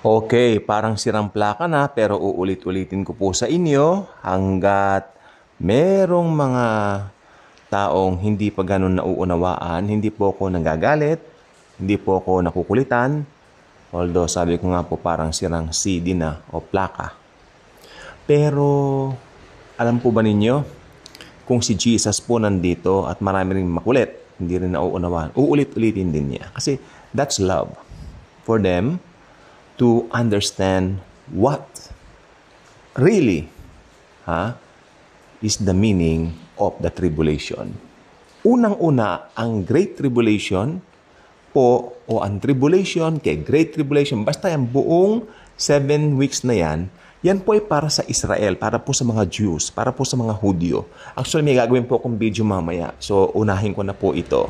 Okay, parang sirang plaka na pero uulit-ulitin ko po sa inyo hanggat merong mga taong hindi pa ganun nauunawaan, hindi po ako nagagalit, hindi po ako nakukulitan. Although sabi ko nga po parang sirang CD na o plaka. Pero alam po ba ninyo kung si Jesus po nandito at marami rin makulit, hindi rin nauunawaan, uulit-ulitin din niya. Kasi that's love for them to understand what really is the meaning of the tribulation. Unang-una, ang Great Tribulation po o ang tribulation kay Great Tribulation, basta yung buong 7 weeks na yan po ay para sa Israel, para po sa mga Jews, para po sa mga Hudyo. Actually, may gagawin po akong video mamaya. So, unahin ko na po ito.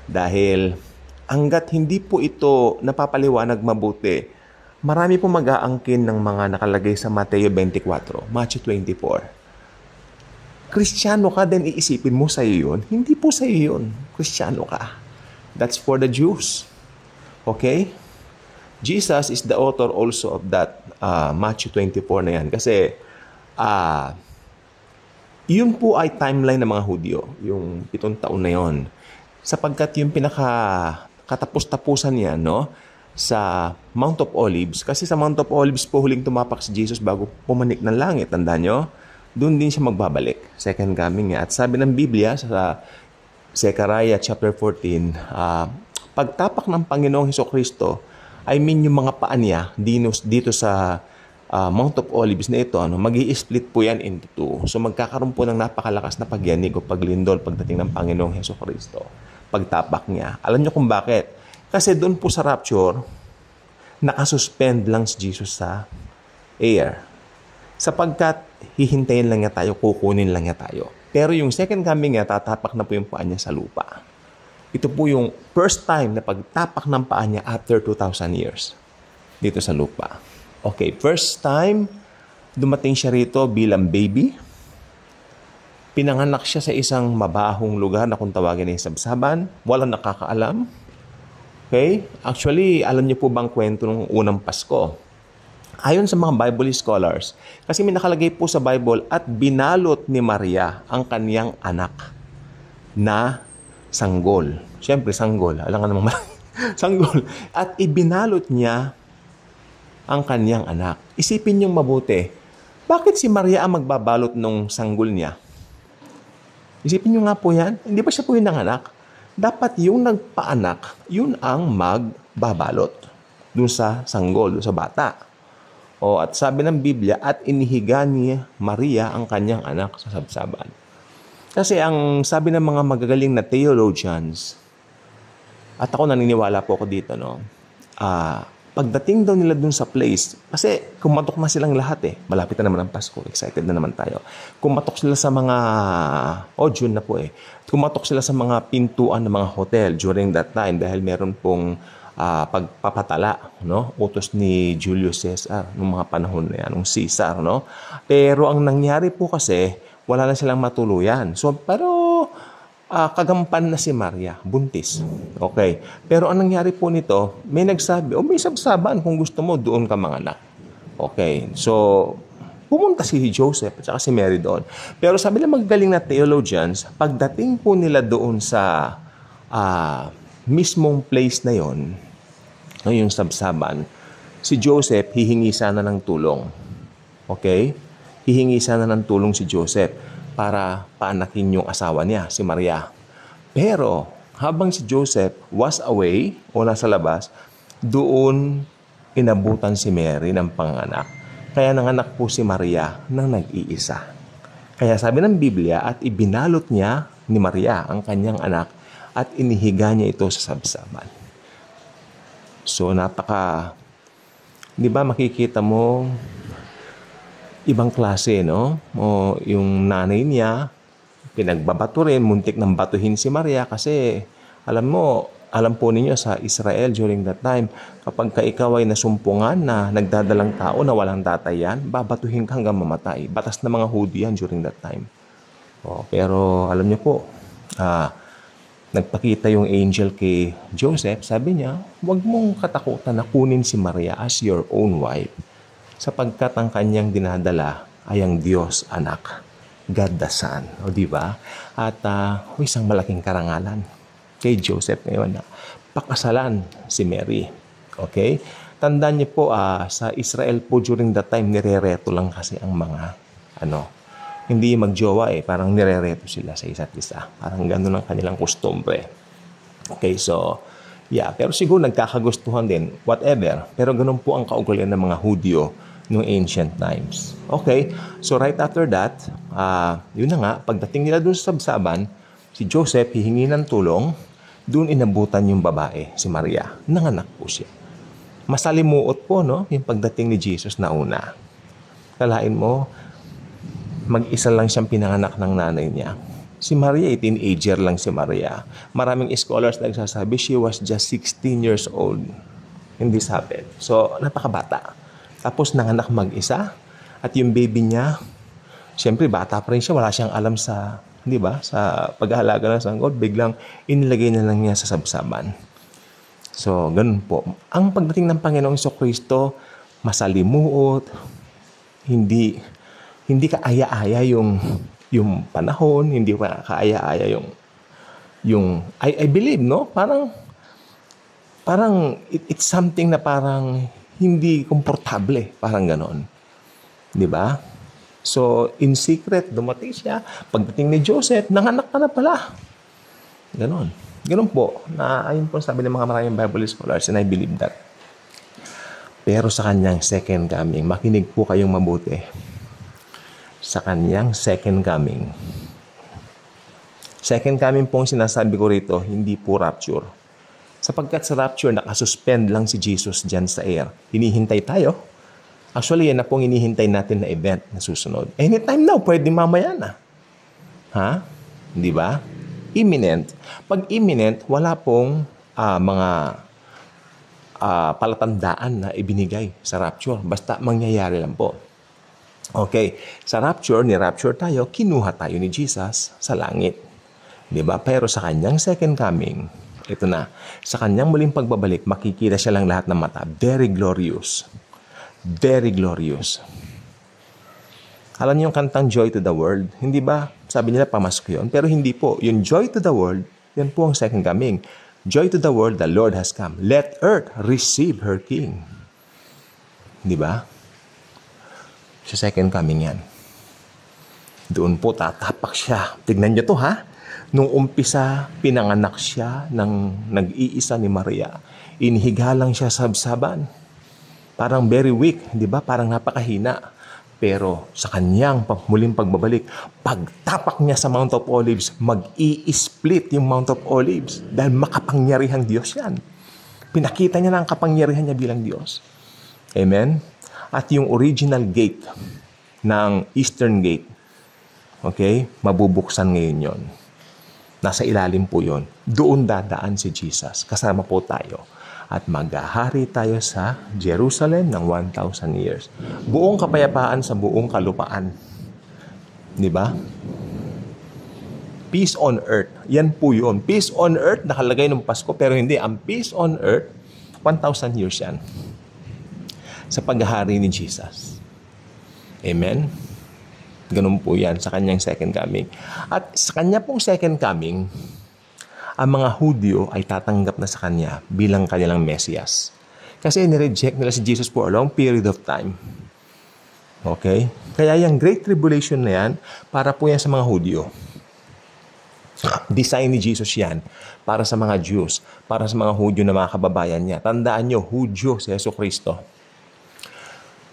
Dahil hanggat hindi po ito napapaliwanag mabuti, marami po mag-aangkin ng mga nakalagay sa Mateo 24, Matthew 24. Kristiyano ka, then iisipin mo sa iyo yun. Hindi po sa iyo yun. Kristiyano ka. That's for the Jews. Okay? Jesus is the author also of that Matthew 24 na yan. Kasi, yun po ay timeline ng mga Hudyo. Yung 7 taon na yon. Sapagkat yung katapos-tapusan niya, no? Sa Mount of Olives. Kasi sa Mount of Olives po huling tumapak si Jesus bago pumanik ng langit. Tandaan nyo? Doon din siya magbabalik. Second coming niya. At sabi ng Biblia sa Zechariah chapter 14, pagtapak ng Panginoong Hesukristo, I mean yung mga paa niya dito sa Mount of Olives na ito, mag-i-split po yan into two. So magkakaroon po ng napakalakas na pagyanig o paglindol pagdating ng Panginoong Hesukristo. Pagtapak niya. Alam niyo kung bakit? Kasi doon po sa rapture, nakasuspend lang si Jesus sa air. Sapagkat hihintayin lang niya tayo, kukunin lang niya tayo. Pero yung second coming niya, tatapak na po yung paa niya sa lupa. Ito po yung first time na pagtapak ng paa niya after 2,000 years dito sa lupa. Okay, first time dumating siya rito bilang baby. Pinanganak siya sa isang mabahong lugar na kung tawagin ay Sabsaban. Walang nakakaalam. Okay? Actually, alam niyo po bang kwento ng unang Pasko? Ayon sa mga Bible scholars, kasi may nakalagay po sa Bible, at binalot ni Maria ang kaniyang anak na sanggol. Siyempre, sanggol. Alam nga namang sanggol. At ibinalot niya ang kaniyang anak. Isipin niyong mabuti, bakit si Maria ang magbabalot ng sanggol niya? Isipin niyo nga po yan. Hindi ba siya po yung nanganak? Dapat yung nagpaanak, yun ang magbabalot dun sa sanggol, dun sa bata. At sabi ng Biblia, at inihiga ni Maria ang kanyang anak sa sabsaban. Kasi ang sabi ng mga magagaling na theologians, at ako naniniwala po ako dito, pagdating daw nila dun sa place, kasi kumatok na silang lahat malapit na naman ang Pasko, excited na naman tayo. Kumatok sila sa mga, June na po kumatok sila sa mga pintuan ng mga hotel during that time dahil meron pong pagpapatala, utos ni Julius Caesar nung mga panahon na yan, nung Caesar, Pero ang nangyari po kasi, wala na silang matuluyan. Pero kagampan na si Maria, buntis. Okay. Pero ang nangyari po nito, may nagsabi, may sabsaban kung gusto mo, doon ka manganak. Okay. So, pumunta si Joseph at saka si Mary doon. Pero sabi ng magagaling na theologians, pagdating po nila doon sa mismong place na yon, yung sabsaban, si Joseph hihingi sana ng tulong. Okay? Hihingi sana ng tulong si Joseph para paanakin yung asawa niya, si Maria. Pero, habang si Joseph was away o nasa labas, doon inabutan si Mary ng panganak. Kaya nanganak po si Maria ng nag-iisa. Kaya sabi ng Biblia, at ibinalot niya ni Maria ang kanyang anak at inihiga niya ito sa sabsaban. So, di ba makikita mo, ibang klase, O yung nanay niya, pinagbabato rin, muntik ng batuhin si Maria kasi alam po ninyo sa Israel during that time, kapag ikaw ay nasumpungan na nagdadalang tao na walang tatay yan, babatuhin ka hanggang mamatay. Batas ng mga Hudyo yan during that time. Pero alam niyo po, Nagpakita yung angel kay Joseph, sabi niya, huwag mong katakutan na kunin si Maria as your own wife, sapagkat ang kanyang dinadala ay ang Diyos anak, God the Son. O di ba? At isang malaking karangalan kay Joseph ngayon na pakasalan si Mary. Okay? Tandaan niyo po, sa Israel po during that time, nirereto lang kasi ang mga, hindi magjowa parang nirereto sila sa isa't isa. Parang gano'n ang kanilang kustumbre. Okay, so, yeah. Pero siguro nagkakagustuhan din, whatever. Pero gano'n po ang kaugalian ng mga Hudyo noong ancient times. Okay, so right after that, yun na nga, pagdating nila doon sa sabsaban, si Joseph hihingi ng tulong, doon inabutan yung babae, si Maria. Nanganak po siya. Masalimuot po, no? Yung pagdating ni Jesus na una. Kalain mo, mag-isa lang siyang pinanganak ng nanay niya. Si Maria, teenager lang si Maria. Maraming scholars nagsasabi, she was just 16 years old when this happened. So, napakabata. Tapos nanganak mag-isa. At yung baby niya, siyempre bata pa rin siya, wala siyang alam sa, di ba, sa pag-aalaga ng sanggol. Biglang inilagay na lang niya sa sabsaban. So, ganun po. Ang pagdating ng Panginoong Jesucristo, masalimuot, hindi kaaya-aya yung panahon, hindi kaaya-aya yung I believe, no? Parang it's something na parang hindi komportable, parang ganon. 'Di ba? So, in secret, dumating siya. Pagdating ni Joseph, nanganak ka na pala. Ganon. Ganon po. Ayun po sabi ng mga maraming Bible scholars, and I believe that. Pero sa kanyang second coming, makinig po kayong mabuti. Sa kanyang second coming. Second coming po ang sinasabi ko rito, hindi po rapture. Sapagkat sa rapture, nakasuspend lang si Jesus dyan sa air. Hinihintay tayo. Actually, yan na pong hinihintay natin na event na susunod. Anytime now, pwede mamaya na. Ha? Di ba? Imminent. Pag imminent, wala pong mga palatandaan na ibinigay sa rapture. Basta mangyayari lang po. Okay, sa rapture, ni-rapture tayo, kinuha tayo ni Jesus sa langit. Diba? Pero sa kanyang second coming, ito na, sa kanyang muling pagbabalik, makikita siya lang lahat ng mata. Very glorious. Very glorious. Alam niyo yung kantang Joy to the World? Hindi ba? Sabi nila pamasko yun. Pero hindi po. Yung Joy to the World, yan po ang second coming. Joy to the world, the Lord has come. Let earth receive her King. Di ba? Sa second coming yan. Doon po tatapak siya. Tignan niyo to ha. Nung umpisa, pinanganak siya ng nag-iisa ni Maria. Inihiga lang siya sa sabsaban. Parang very weak, di ba? Parang napakahina. Pero sa kanyang muling pagbabalik, pagtapak niya sa Mount of Olives, mag-i-split yung Mount of Olives dahil makapangyarihang Diyos yan. Pinakita niya na ang kapangyarihan niya bilang Diyos. Amen? At yung original gate ng Eastern Gate, okay, mabubuksan ngayon yon. Nasa ilalim po yon. Doon dadaan si Jesus. Kasama po tayo. At maghahari tayo sa Jerusalem ng 1,000 years. Buong kapayapaan sa buong kalupaan. Di ba? Peace on earth. Yan po yun. Peace on earth, nakalagay ng Pasko, pero hindi. Ang peace on earth, 1,000 years yan. Sa paghahari ni Jesus. Amen? Ganun po yan sa kanyang second coming. At sa kanya pong second coming, ang mga Hudyo ay tatanggap na sa kanya bilang kanilang Mesias. Kasi nireject nila si Jesus for a long period of time. Okay? Kaya yung Great Tribulation na yan, para po yan sa mga Hudyo. Design ni Jesus yan para sa mga Jews, para sa mga Hudyo na mga kababayan niya. Tandaan nyo, Hudyo si Jesucristo.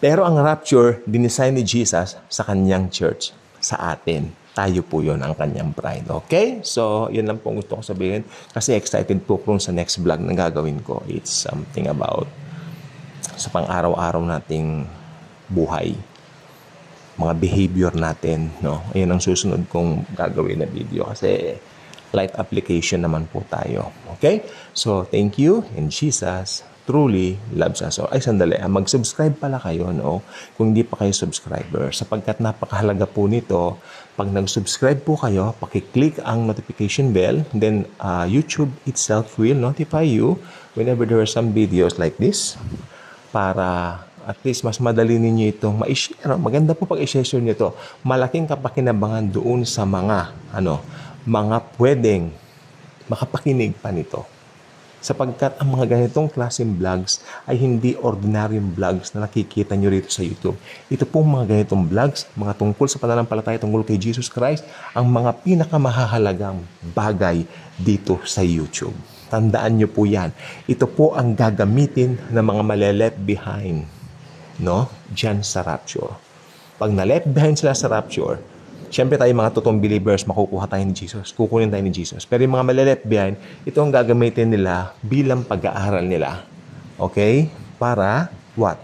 Pero ang rapture, dinesign ni Jesus sa kanyang church, sa atin. Tayo po yun ang kanyang bride. Okay? So, yun lang po gusto ko sabihin. Kasi excited po kung sa next vlog na gagawin ko. It's something about sa pang-araw-araw nating buhay. Mga behavior natin. No? Ayun ang susunod kong gagawin na video. Kasi life application naman po tayo. Okay? So, thank you and Jesus truly loves us all. Ay, sandali. Mag-subscribe pala kayo, no? Kung hindi pa kayo subscriber. Sapagkat napakahalaga po nito, pag nag-subscribe po kayo, pakiclick ang notification bell, then YouTube itself will notify you whenever there are some videos like this para at least mas madali ninyo itong ma-share. Maganda po pag i-share nyo ito. Malaking kapakinabangan doon sa mga pwedeng makapakinig pa nito. Sapagkat ang mga ganitong klaseng vlogs ay hindi ordinaryong vlogs na nakikita nyo rito sa YouTube. Ito pong mga ganitong vlogs, mga tungkol sa pananampalataya, tungkol kay Jesus Christ, ang mga pinakamahahalagang bagay dito sa YouTube. Tandaan nyo po yan. Ito po ang gagamitin ng mga maleleft behind, no? Diyan sa rapture. Pag na-left behind sila sa rapture, siyempre tayo mga totoong believers, makukuha tayo ni Jesus. Kukunin tayo ni Jesus. Pero yung mga maleleft behind, ito ang gagamitin nila bilang pag-aaral nila. Okay? Para what?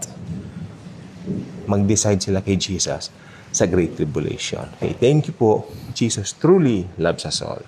Mag-decide sila kay Jesus sa Great Tribulation. Okay, thank you po. Jesus truly loves us all.